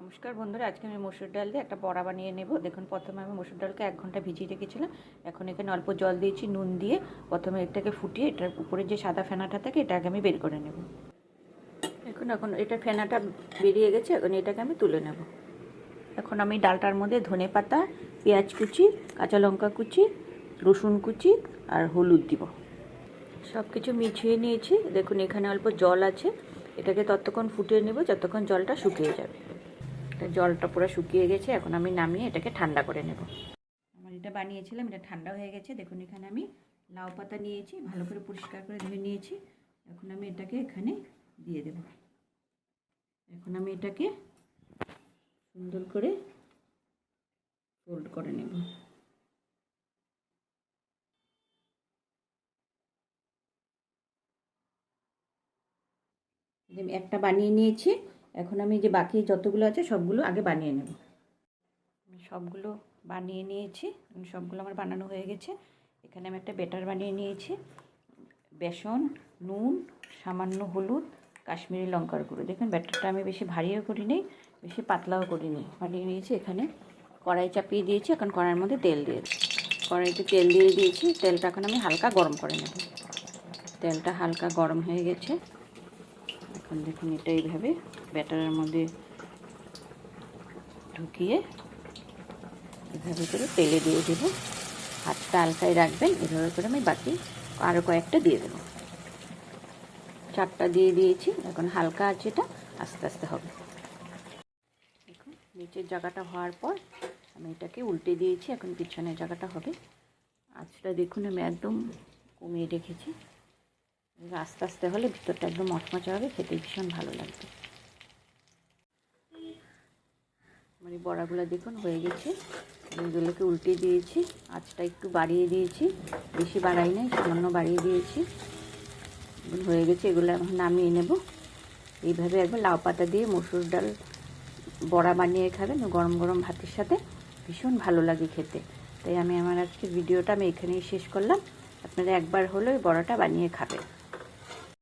নমস্কার বন্ধুরা, আজকে আমি মসুর ডাল দিয়ে একটা বড়া বানিয়ে নেব। দেখুন, প্রথমে আমি মসুর ডালকে 1 ঘন্টা ভিজিয়ে রেখেছিলাম। এখন এখানে অল্প জল দিয়েছি, নুন দিয়ে প্রথমে এটাকে ফুটিয়ে এটার উপরে যে সাদা ফেনাটা থাকে এটাকে আমি বের করে নেব। এখন এটা ফেনাটা বেরিয়ে গেছে, এখন এটাকে আমি তুলে নেব। এখন আমি ডালটার মধ্যে ধনে পাতা, পেঁয়াজ কুচি, কাঁচা লঙ্কা কুচি, রসুন কুচি আর হলুদ দিব। সব কিছু মিশিয়ে নিয়েছি। দেখুন, এখানে অল্প জল আছে, এটাকে ততক্ষণ ফুটিয়ে নেব যতক্ষণ জলটা শুকিয়ে যাবে। জলটা পুরো শুকিয়ে গেছে, এখন আমি নামিয়ে এটাকে ঠান্ডা করে নেব। আমার এটা বানিয়েছিলাম, এটা ঠান্ডা হয়ে গেছে। দেখুন, এখানে আমি লাউ পাতা নিয়েছি, ভালো করে পরিষ্কার করে ধুয়ে নিয়েছি। এখন আমি এটাকে এখানে দিয়ে দেব। এখন আমি এটাকে সুন্দর করে ফোল্ড করে নেব। আমি একটা বানিয়ে নিয়েছি। এখন আমি যে বাকি যতগুলো আছে সবগুলো আগে বানিয়ে নেব। সবগুলো বানিয়ে নিয়েছি, সবগুলো আমার বানানো হয়ে গেছে। এখানে আমি একটা ব্যাটার বানিয়ে নিয়েছি। বেসন, নুন, সামান্য হলুদ, কাশ্মীরি লঙ্কার গুঁড়ো। দেখুন, ব্যাটারটা আমি বেশি ভারীও করিনি, বেশি পাতলাও করিনি, বানিয়ে নিয়েছি। এখানে কড়াই চাপিয়ে দিয়েছি, এখন কড়াইয়ের মধ্যে তেল দিয়েছি। কড়াইতে তেল দিয়ে দিয়েছি, তেলটা এখন আমি হালকা গরম করে নেব। তেলটা হালকা গরম হয়ে গেছে। এখন দেখুন, এটা এইভাবে ব্যাটারের মধ্যে ঢুকিয়ে এভাবে করে তেলে দিয়ে দেব। হাতটা হালকায় রাখবেন। এভাবে করে আমি বাকি আরও কয়েকটা দিয়ে দেবো। 4টা দিয়ে দিয়েছি। এখন হালকা আছে, এটা আস্তে আস্তে হবে। দেখুন, নিচের জায়গাটা হওয়ার পর আমি এটাকে উল্টে দিয়েছি। এখন পিছনের জায়গাটা হবে। আঁচটা দেখুন আমি একদম কমিয়ে রেখেছি। আস্তে আস্তে হলে ভিতরটা একদম মচমচে হবে, খেতে ভীষণ ভালো লাগবে। মানে বড়াগুলো দেখুন হয়ে গেছে। এগুলোকে উল্টে দিয়েছি, আঁচটা একটু বাড়িয়ে দিয়েছি, বেশি বাড়াই নাই, সামান্য বাড়িয়ে দিয়েছি। হয়ে গেছে, এগুলো এখন নামিয়ে নেব। এইভাবে একবার লাউ পাতা দিয়ে মসুর ডাল বড়া বানিয়ে খাবেন গরম গরম ভাতের সাথে, ভীষণ ভালো লাগে খেতে। তাই আমি আমার আজকে ভিডিওটা এখানেই শেষ করলাম। আপনারা একবার হলেও বড়াটা বানিয়ে খাবেন।